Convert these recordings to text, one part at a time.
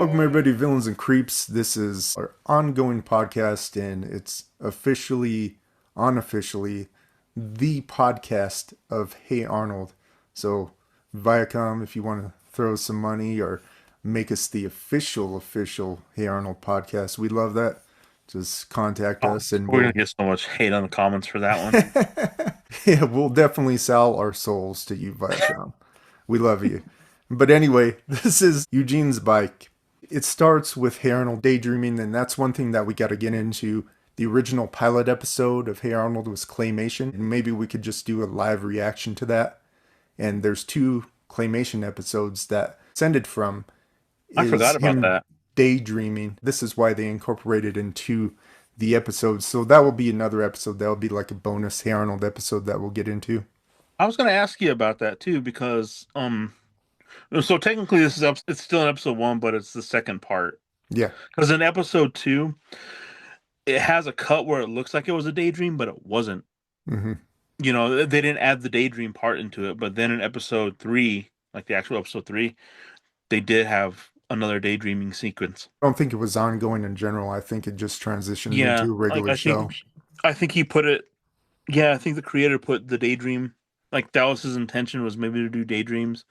Welcome everybody to Villains and Creeps. This is our ongoing podcast and it's officially, unofficially, the podcast of Hey Arnold. So Viacom, if you want to throw some money or make us the official Hey Arnold podcast, we love that. Just contact Oh, us and we're gonna we'll get so much hate on the comments for that one. yeah, we'll definitely sell our souls to you, Viacom. We love you. But anyway, this is Eugene's bike. It starts with Hey Arnold daydreaming, and that's one thing that we got to get into. The original pilot episode of Hey Arnold was claymation, and maybe we could just do a live reaction to that. And there's two claymation episodes that descended from I is forgot about him that. daydreaming. This is why they incorporated into the episodes. So that will be another episode. That will be like a bonus Hey Arnold episode that we'll get into. I was gonna ask you about that too because so technically this is it's still in episode one, but it's the second part. Yeah. Because in episode two, it has a cut where it looks like it was a daydream, but it wasn't. Hmm. They didn't add the daydream part into it, but then in episode three, like the actual episode three, they did have another daydreaming sequence. I don't think it was ongoing in general. I think it just transitioned Yeah, into a like regular show. I think he put it. Yeah, I think the creator put the daydream, like that was his intention, was maybe to do daydreams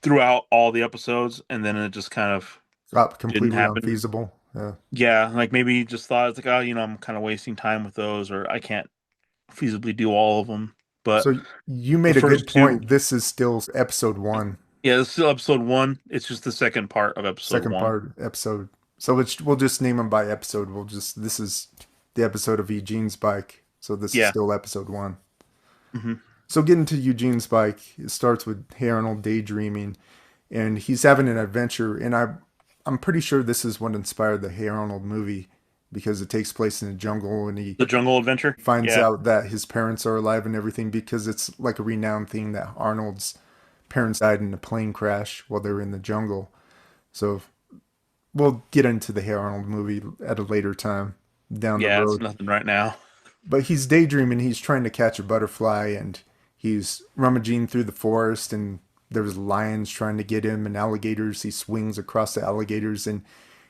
throughout all the episodes, and then it just kind of Got didn't completely happen. unfeasible. Yeah. Yeah, like maybe he just thought it's like, oh, I'm kind of wasting time with those, or I can't feasibly do all of them. But So you the made a good first two, point. This is still episode one, yeah, this is still episode one. It's just the second part of episode second one. part episode. So we'll just name them by episode. This is the episode of Eugene's bike. So this is Yeah. still episode one. Hmm. So getting to Eugene's bike, it starts with Hey Arnold daydreaming, and he's having an adventure. And I'm pretty sure this is what inspired the Hey Arnold movie because it takes place in the jungle, and he The Jungle Adventure. finds Yeah. out that his parents are alive and everything because it's like a renowned thing that Arnold's parents died in a plane crash while they were in the jungle. So we'll get into the Hey Arnold movie at a later time down the Yeah, it's road. nothing right now. But he's daydreaming. He's trying to catch a butterfly, and he's rummaging through the forest, and there's lions trying to get him, and alligators. He swings across the alligators, and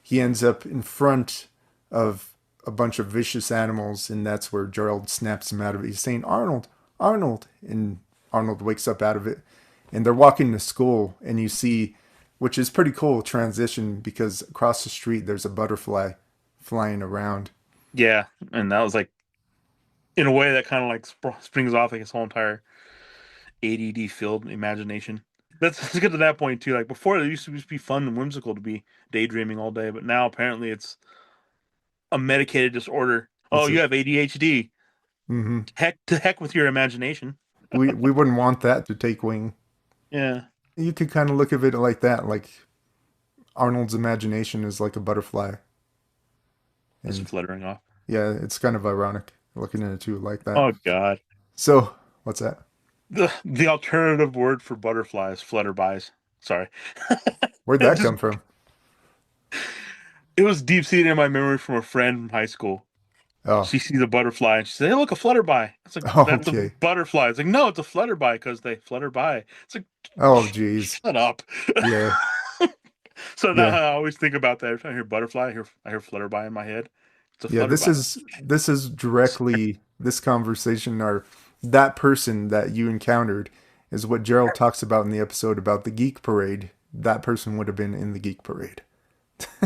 he ends up in front of a bunch of vicious animals, and that's where Gerald snaps him out of it. He's saying, "Arnold, Arnold," and Arnold wakes up out of it, and they're walking to school, and you see, which is pretty cool transition because across the street there's a butterfly flying around. Yeah, and that was like in a way that kind of like springs off like his whole entire ADD filled imagination. Let's get to that point too. Like before, it used to just be fun and whimsical to be daydreaming all day, but now apparently it's a medicated disorder. Oh, It's a, you have ADHD. mm-hmm. Heck with your imagination. We wouldn't want that to take wing. Yeah, You could kind of look at it like that, like Arnold's imagination is like a butterfly, just and fluttering off. yeah, it's kind of ironic looking at it too like that. Oh God, So what's that? the alternative word for butterflies, flutterbys. Sorry, Where'd it that just come from? it was deep seated in my memory from a friend from high school. Oh, She sees a butterfly and she says, "Hey, look, a flutterby." It's like that's a okay. butterfly. It's like no, it's a flutterby because they flutter by. It's like Oh, geez. shut up. Yeah, So now yeah, I always think about that. Every time I hear butterfly, I hear flutterby in my head. It's a yeah. flutterby. This is directly this conversation or that person that you encountered is what Gerald talks about in the episode about the Geek Parade. That person would have been in the Geek Parade.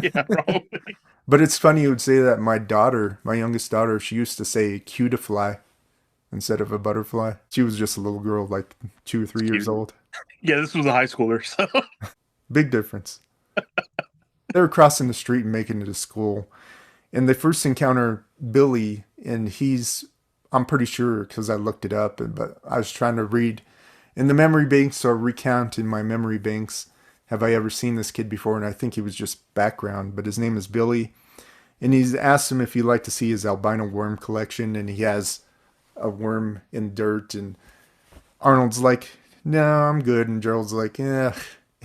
Yeah, probably. But it's funny you would say that my daughter, my youngest daughter, she used to say cutifly instead of a butterfly. She was just a little girl, like 2 or 3 years Cute. old. Yeah, this was a high schooler. So Big difference. They were crossing the street and making it to school. And they first encounter Billy, and I'm pretty sure because I looked it up, but I was trying to read in the memory banks or recount in my memory banks. Have I ever seen this kid before? And I think he was just background, but his name is Billy. And he's asked him if he'd like to see his albino worm collection, and he has a worm in dirt. And Arnold's like, "No, I'm good." And Gerald's like, "Yeah."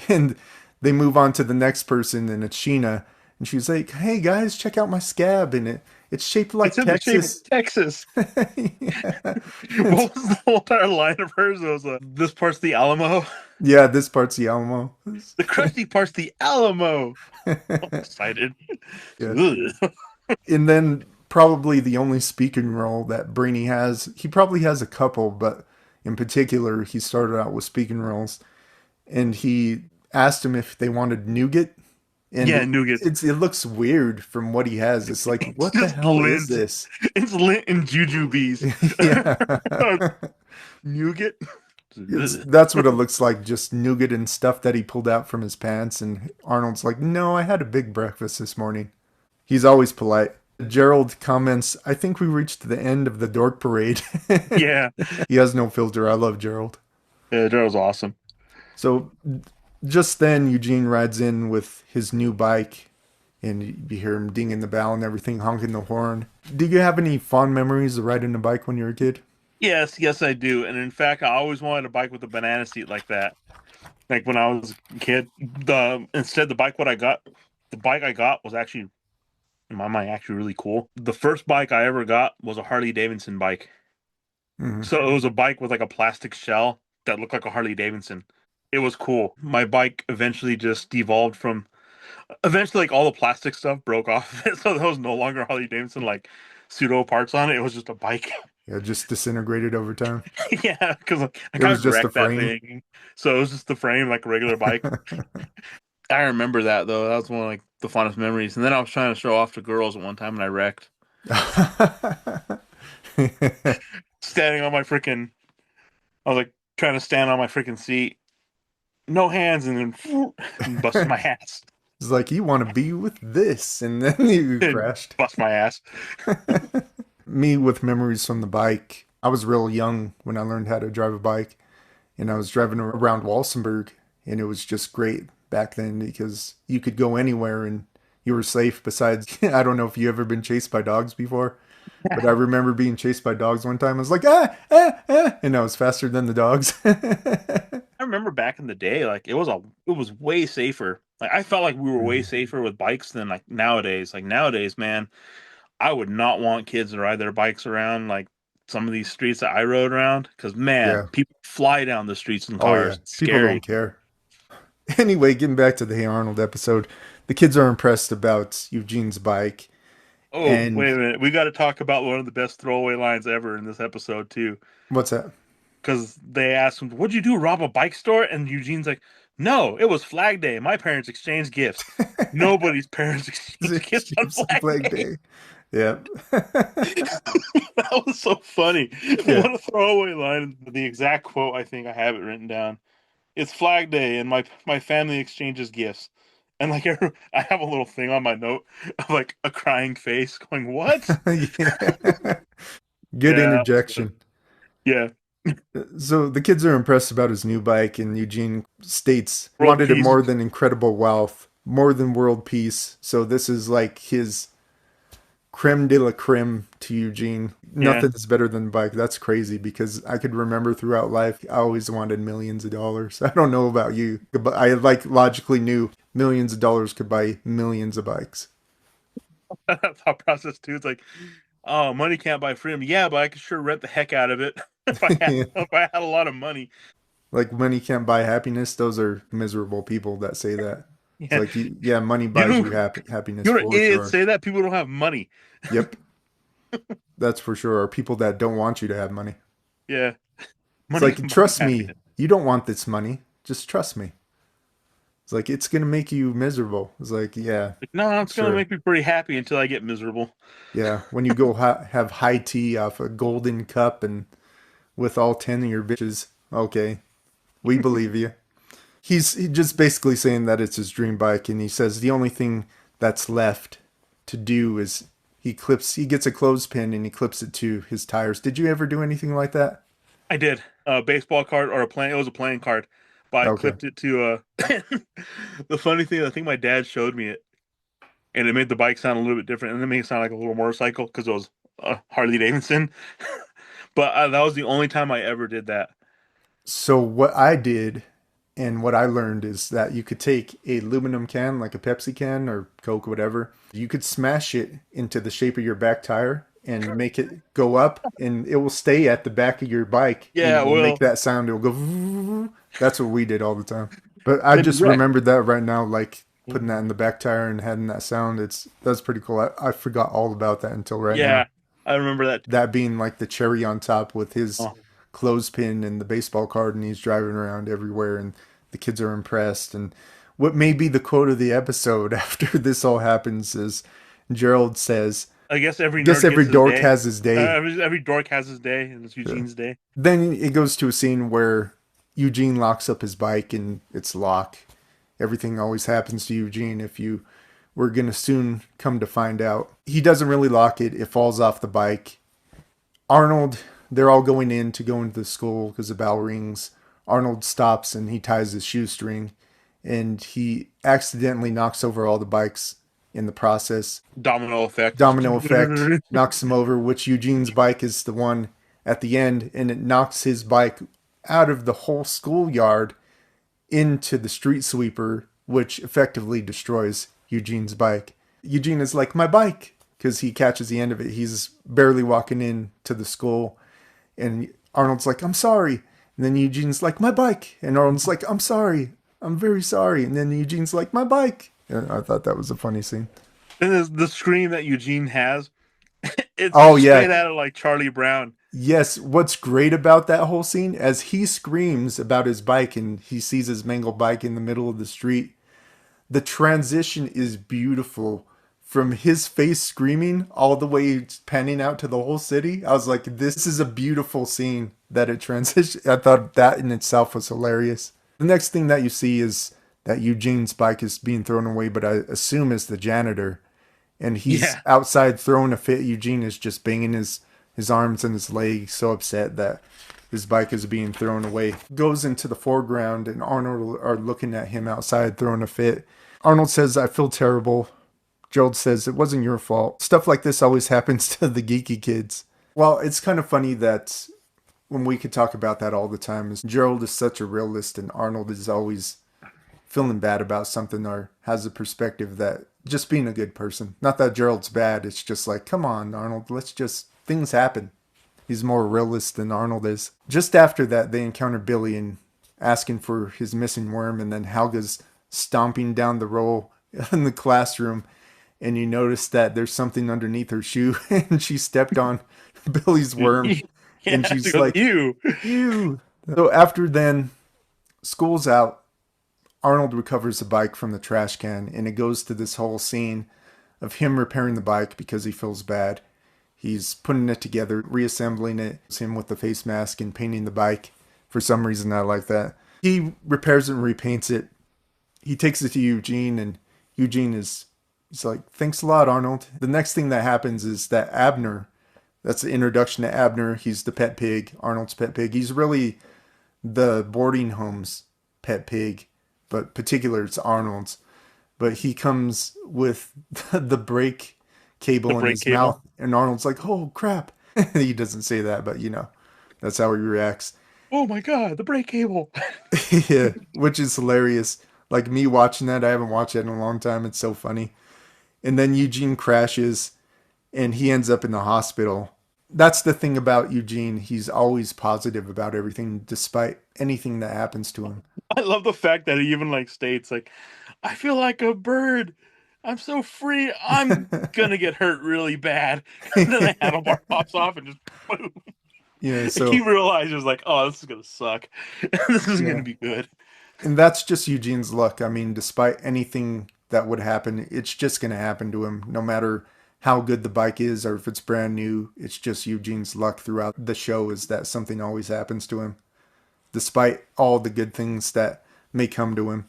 And they move on to the next person, and it's Sheena, and she's like, "Hey guys, check out my scab." And It's shaped It's like in the shape of Texas. Texas. Yeah. What was the whole entire line of hers? It was this part's the Alamo. Yeah, this part's the Alamo. The crusty part's the Alamo. I'm excited. Yeah. Ugh. And then probably the only speaking role that Brainy has, he probably has a couple, but in particular, he started out with speaking roles. And he asked him if they wanted nougat, and Yeah, nougat. it looks weird from what he has. It's like, It's what the just hell is lint. this? It's lint and jujubes. Yeah. Nougat. It's Ugh. that's what it looks like, just nougat and stuff that he pulled out from his pants. And Arnold's like, "No, I had a big breakfast this morning." He's always polite. Gerald comments, "I think we reached the end of the dork parade." Yeah. He has no filter. I love Gerald. Yeah, that was awesome. So just then, Eugene rides in with his new bike, and you hear him dinging the bell and everything, honking the horn. Did you have any fond memories of riding a bike when you were a kid? Yes, yes, I do. And in fact, I always wanted a bike with a banana seat like that. Like when I was a kid, the bike the bike I got was actually in my mind actually really cool. The first bike I ever got was a Harley Davidson bike. Hmm. So it was a bike with like a plastic shell that looked like a Harley Davidson. It was cool. My bike eventually just devolved from eventually like all the plastic stuff broke off of it, so there was no longer Harley Davidson like pseudo parts on it. It was just a bike. Yeah, just disintegrated over time. Yeah, because I It kind was of just a wrecked that frame. thing. So it was just the frame like a regular bike. I remember that though. That was one of like the fondest memories. And then I was trying to show off to girls at one time and I wrecked. Standing on my freaking I was like trying to stand on my freaking seat. No hands and then and bust my ass. It's like, you want to be with this, and then you And crashed. bust my ass. Me with memories from the bike. I was real young when I learned how to drive a bike, and I was driving around Walsenburg, and it was just great back then because you could go anywhere and you were safe. Besides, I don't know if you ever been chased by dogs before, but I remember being chased by dogs one time. I was like, and I was faster than the dogs. I remember back in the day, like it was way safer. Like I felt like we were way Mhm. safer with bikes than like nowadays. Like nowadays, man, I would not want kids to ride their bikes around like some of these streets that I rode around because man, Yeah. people fly down the streets in Oh yeah. cars. It's People don't scary. care. Anyway, getting back to the Hey Arnold episode, the kids are impressed about Eugene's bike, Oh, and wait a minute. We got to talk about one of the best throwaway lines ever in this episode too. what's that? Because they asked him, "What'd you do? Rob a bike store?" And Eugene's like, "No, it was Flag Day. My parents exchanged gifts. Nobody's parents exchange gifts on Chiefs Flag Flag Day." Day. Yeah. That was so funny. Yeah. What a throwaway line. The exact quote, I think I have it written down. It's Flag Day, and my family exchanges gifts. And like I have a little thing on my note of like a crying face going, "What?" Yeah. Good Yeah, that was good. interjection. Yeah, So the kids are impressed about his new bike, and Eugene states world wanted it peace. more than incredible wealth, more than world peace. So this is like his creme de la creme to Eugene. Yeah, Nothing is better than the bike. That's crazy because I could remember throughout life, I always wanted millions of dollars. I don't know about you, but I like logically knew millions of dollars could buy millions of bikes. thought process too. It's like, oh, money can't buy freedom. Yeah, but I could sure rent the heck out of it Yeah. if I had a lot of money. Like money can't buy happiness. Those are miserable people that say that. It's Yeah, like, yeah, money you buys know, you happiness you know, for idiots sure. say that people don't have money. Yep, that's for sure. Or people that don't want you to have money. Yeah, It's money like, can buy you trust me, happiness. you don't want this money. Just trust me. It's like, it's going to make you miserable. It's like, yeah, Like, no, it's gonna sure. make me pretty happy until I get miserable. Yeah, when you go have high tea off a golden cup and with all 10 of your bitches, okay, we believe you. He just basically saying that it's his dream bike, and he says the only thing that's left to do is he gets a clothespin and he clips it to his tires. Did you ever do anything like that? I did a baseball card or a playing. It was a playing card, but I Okay. clipped it to the funny thing, I think my dad showed me it, and it made the bike sound a little bit different, and it made it sound like a little motorcycle because it was Harley Davidson. But that was the only time I ever did that. So what I did And what I learned is that you could take a aluminum can, like a Pepsi can or Coke, whatever. You could smash it into the shape of your back tire and make it go up, and it will stay at the back of your bike, and Yeah, it will make well, that sound. It will go. That's what we did all the time. But I they'd be just wrecked. remembered that right now, like putting that in the back tire and having that sound. That's pretty cool. I forgot all about that until right now. Yeah, I remember that. That being like the cherry on top with his Oh, clothespin and the baseball card, and he's driving around everywhere, and the kids are impressed. And what may be the quote of the episode after this all happens is Gerald says, I guess every "Guess nerd every gets his dork day. has his day." Every dork has his day, and it's Yeah. Eugene's day. Then it goes to a scene where Eugene locks up his bike and it's locked. Everything always happens to Eugene if you were going to soon come to find out. He doesn't really lock it, it falls off the bike. Arnold, they're all going in to go into the school because the bell rings. Arnold stops and he ties his shoestring and he accidentally knocks over all the bikes in the process. Domino effect. Domino effect knocks him over, which Eugene's bike is the one at the end, and it knocks his bike out of the whole schoolyard into the street sweeper, which effectively destroys Eugene's bike. Eugene is like, my bike, because he catches the end of it. He's barely walking in to the school, and Arnold's like, I'm sorry. And then Eugene's like, my bike. And Arnold's like, I'm sorry. I'm very sorry. And then Eugene's like, my bike. And I thought that was a funny scene. And the scream that Eugene has, it's Oh, straight yeah. out of like Charlie Brown. Yes. What's great about that whole scene, as he screams about his bike and he sees his mangled bike in the middle of the street, the transition is beautiful from his face screaming all the way panning out to the whole city. I was like, this is a beautiful scene that it transitioned. I thought that in itself was hilarious. The next thing that you see is that Eugene's bike is being thrown away, but I assume is the janitor. And he's Yeah. outside throwing a fit. Eugene is just banging his arms and his legs, so upset that his bike is being thrown away. Goes into the foreground, and Arnold are looking at him outside throwing a fit. Arnold says, I feel terrible. Gerald says, it wasn't your fault. Stuff like this always happens to the geeky kids. Well, it's kind of funny that when we could talk about that all the time, is Gerald is such a realist and Arnold is always feeling bad about something or has a perspective that just being a good person. Not that Gerald's bad, it's just like, come on, Arnold, let's just, things happen. He's more realist than Arnold is. Just after that, they encounter Billy and asking for his missing worm, and then Helga's stomping down the roll in the classroom, and you notice that there's something underneath her shoe, and she stepped on Billy's worm, and Yeah, she she's goes, like, ew. "Ew." So after then, school's out. Arnold recovers the bike from the trash can, and it goes to this whole scene of him repairing the bike because he feels bad. He's putting it together, reassembling it. It's him with the face mask and painting the bike. For some reason, I like that. He repairs it and repaints it. He takes it to Eugene, and Eugene is he's like, "Thanks a lot, Arnold." The next thing that happens is that Abner. That's the introduction to Abner. He's the pet pig, Arnold's pet pig. He's really the boarding home's pet pig, but particular it's Arnold's. But he comes with the brake The cable in brake his mouth, cable. and Arnold's like, "Oh crap!" He doesn't say that, but that's how he reacts. Oh my god, the brake cable. Yeah, which is hilarious. Like me watching that, I haven't watched it in a long time. It's so funny. And then Eugene crashes, and he ends up in the hospital. That's the thing about Eugene. He's always positive about everything, despite anything that happens to him. I love the fact that he even like states like, I feel like a bird. I'm so free. I'm gonna get hurt really bad. And then the handlebar pops off and just boom. Yeah, Like he so realizes like, oh, this is gonna suck. This isn't gonna yeah. be good. And that's just Eugene's luck. I mean, despite anything that would happen, it's just going to happen to him. No matter how good the bike is or if it's brand new, it's just Eugene's luck throughout the show is that something always happens to him, despite all the good things that may come to him.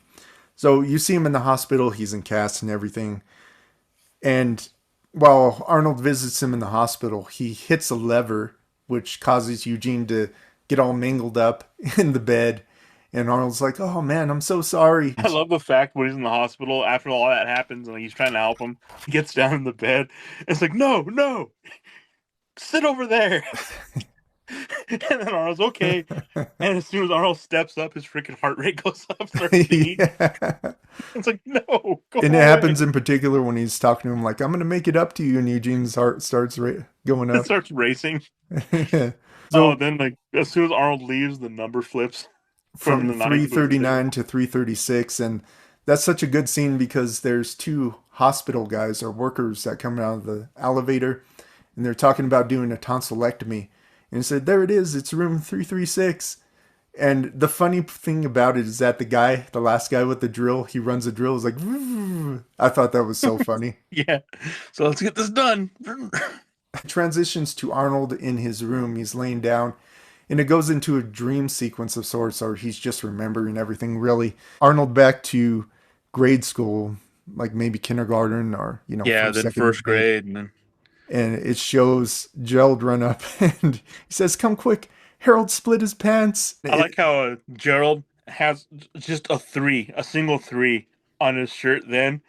So you see him in the hospital, he's in casts and everything. And while Arnold visits him in the hospital, he hits a lever, which causes Eugene to get all mangled up in the bed. And Arnold's like, "Oh man, I'm so sorry." I love the fact when he's in the hospital after all that happens and like, he's trying to help him. He gets down in the bed. It's like, no, no, sit over there. And then Arnold's okay. And as soon as Arnold steps up, his freaking heart rate goes up, starts singing. Yeah. It's like, no, go And it away. happens in particular when he's talking to him, like, I'm going to make it up to you. And Eugene's heart starts going It up. starts racing. Oh, So then like as soon as Arnold leaves, the number flips from from the nine goes to 339 zero. to 336. And that's such a good scene because there's two hospital guys or workers that come out of the elevator and they're talking about doing a tonsillectomy. And he said, there it is, it's room 336. And the funny thing about it is that the guy, the last guy with the drill, he runs a drill, is like, I thought that was so funny. Yeah. So let's get this done. Transitions to Arnold in his room. He's laying down, and it goes into a dream sequence of sorts, or he's just remembering everything. Really, Arnold back to grade school, like maybe kindergarten or Yeah, first, then second first grade, grade, and then and it shows Gerald run up and he says, "Come quick, Harold split his pants." I like how Gerald has just a three, a single three on his shirt then,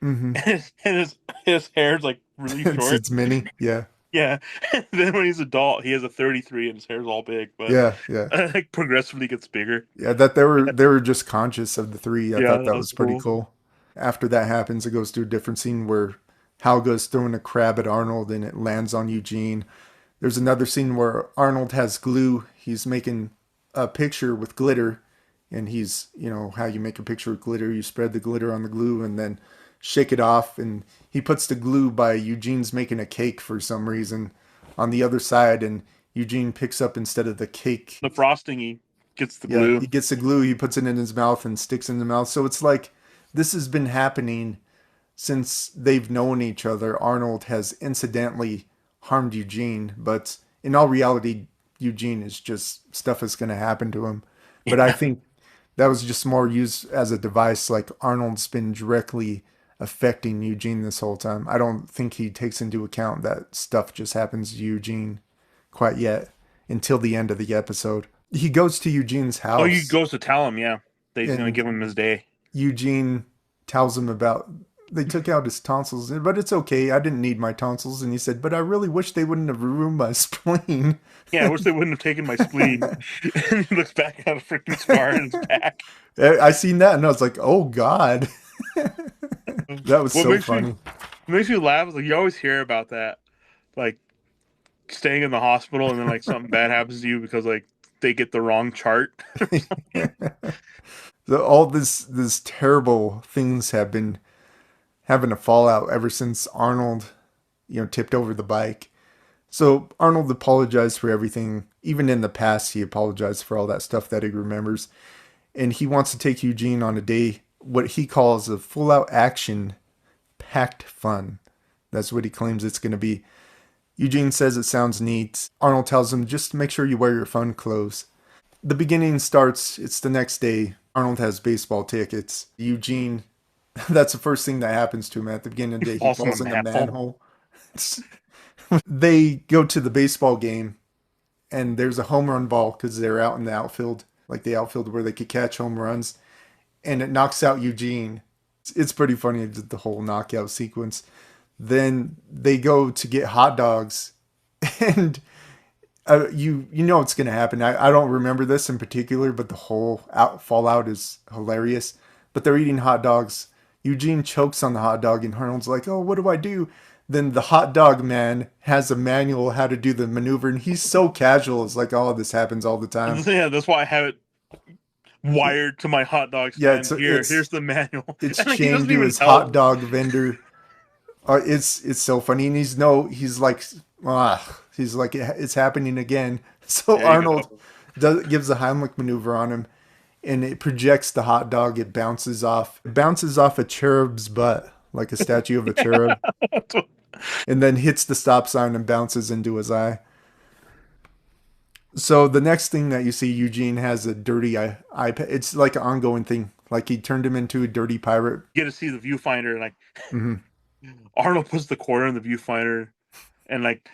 Mhm. and his hair's like really it's short. it's mini, yeah, Yeah. And then when he's adult, he has a 33 and his hair's all big, but yeah, yeah. like progressively gets bigger. Yeah, that they were just conscious of the three. I Yeah, thought that that was was pretty cool. cool. After that happens, it goes to a different scene where Hal goes throwing a crab at Arnold and it lands on Eugene. There's another scene where Arnold has glue. He's making a picture with glitter, and he's, how you make a picture with glitter. You spread the glitter on the glue and then shake it off. And he puts the glue by Eugene's making a cake for some reason on the other side, and Eugene picks up instead of the cake. The frosting, he gets the Yeah, glue. he gets the glue, he puts it in his mouth and sticks in the mouth. So it's like this has been happening since they've known each other. Arnold has incidentally harmed Eugene, but in all reality, Eugene is just stuff is going to happen to him. But I Yeah. think that was just more used as a device. Like Arnold's been directly affecting Eugene this whole time. I don't think he takes into account that stuff just happens to Eugene quite yet until the end of the episode. He goes to Eugene's Oh, he house goes to tell him, yeah, that he's gonna and give him his day. Eugene tells him about they took out his tonsils, but it's okay. I didn't need my tonsils. And he said, but I really wish they wouldn't have ruined my spleen. Yeah, I wish they wouldn't have taken my spleen. And he looks back at a freaking scar in his back. I seen that and I was like, oh God. That was What so makes me funny. makes me laugh is like you always hear about that, like staying in the hospital and then like something bad happens to you because like they get the wrong chart. All this terrible things have been having a fallout ever since Arnold, tipped over the bike. So Arnold apologized for everything. Even in the past, he apologized for all that stuff that he remembers. And he wants to take Eugene on a day, what he calls a full out action packed fun. That's what he claims it's going to be. Eugene says it sounds neat. Arnold tells him just make sure you wear your fun clothes. The beginning starts, it's the next day. Arnold has baseball tickets. Eugene, that's the first thing that happens to him at the beginning of He the day. He falls in the falls in the manhole. manhole. They go to the baseball game and there's a home run ball because they're out in the outfield, like the outfield where they could catch home runs, and it knocks out Eugene. It's pretty funny, the whole knockout sequence. Then they go to get hot dogs, and you know what's going to happen. I don't remember this in particular, but the whole fallout is hilarious. But they're eating hot dogs. Eugene chokes on the hot dog, and Arnold's like, "Oh, what do I do?" Then the hot dog man has a manual how to do the maneuver, and he's so casual. It's like, "Oh, this happens all the time." Yeah, that's why I have it wired to my hot dog Yeah, stand. Here's the manual, it's and like, he chained doesn't to even his tell. hot dog vendor. It's so funny, and he's like, he's like it's happening again. So There you Arnold go. gives a Heimlich maneuver on him, and it projects the hot dog. It bounces off a cherub's butt like a statue of a cherub, That's what- and then hits the stop sign and bounces into his eye. So the next thing that you see, Eugene has a dirty iPad. It's like an ongoing thing. Like he turned him into a dirty pirate. You get to see the viewfinder, and like Hmm. Arnold puts the quarter in the viewfinder, and like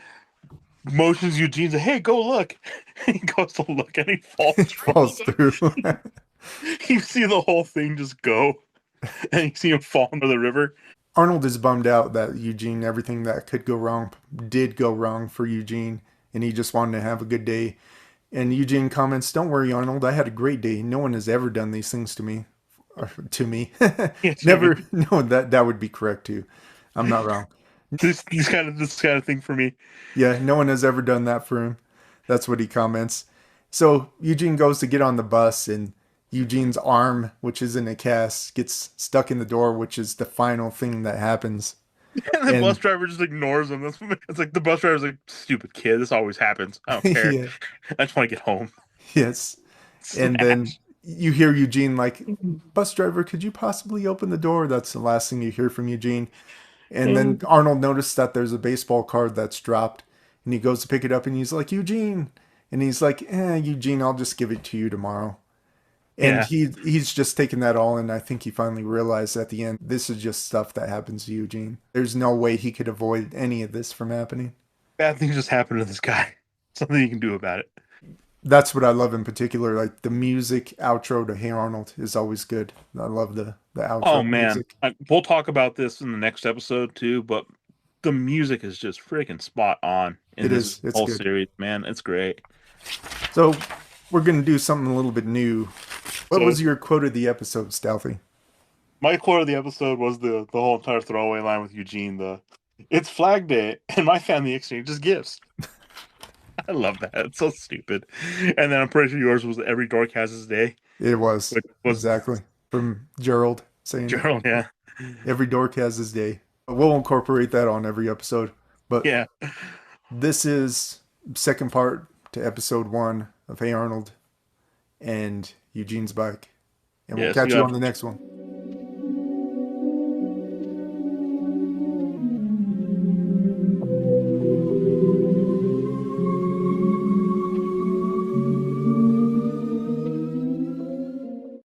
motions Eugene to, hey, go look. He goes to look, and he falls It through. falls through. You see the whole thing just go, and you see him fall into the river. Arnold is bummed out that Eugene, everything that could go wrong, did go wrong for Eugene. and he just wanted to have a good day. And Eugene comments, "Don't worry, Arnold. I had a great day. No one has ever done these things to me. Or, to me, Yeah, to me. never. No, that would be correct too. I'm not wrong. This kind of thing for me. Yeah, no one has ever done that for him. That's what he comments. So Eugene goes to get on the bus, and Eugene's arm, which is in a cast, gets stuck in the door, which is the final thing that happens. And the bus And driver just ignores him. It's like the bus driver's like, stupid kid, this always happens. I don't care. yeah, I just want to get home. yes. And then Smash. you hear Eugene like, "Bus driver, could you possibly open the door?" That's the last thing you hear from Eugene. And then Arnold noticed that there's a baseball card that's dropped, and he goes to pick it up, and he's like, "Eugene," and he's like, Eugene, I'll just give it to you tomorrow." And Yeah. he's just taking that all, and I think he finally realized at the end this is just stuff that happens to Eugene. There's no way he could avoid any of this from happening. Bad things just happen to this guy. Something you can do about it. That's what I love in particular. Like the music outro to Hey Arnold is always good. I love the Oh outro man. music. We'll talk about this in the next episode too, but the music is just freaking spot on in It this is. It's whole good. series, man. It's great. So we're gonna do something a little bit new. What So was your quote of the episode, Stealthy? my quote of the episode was the whole entire throwaway line with Eugene, the it's Flag Day and my family exchanges gifts. I love that. It's so stupid. And then I'm pretty sure yours was every dork has his day, It was which was exactly from Gerald saying it. Gerald, yeah. Every dork has his day. We'll incorporate that on every episode. But Yeah. this is second part to episode 1 of Hey Arnold and Eugene's bike. And we'll Yeah, so catch you you got on the next one.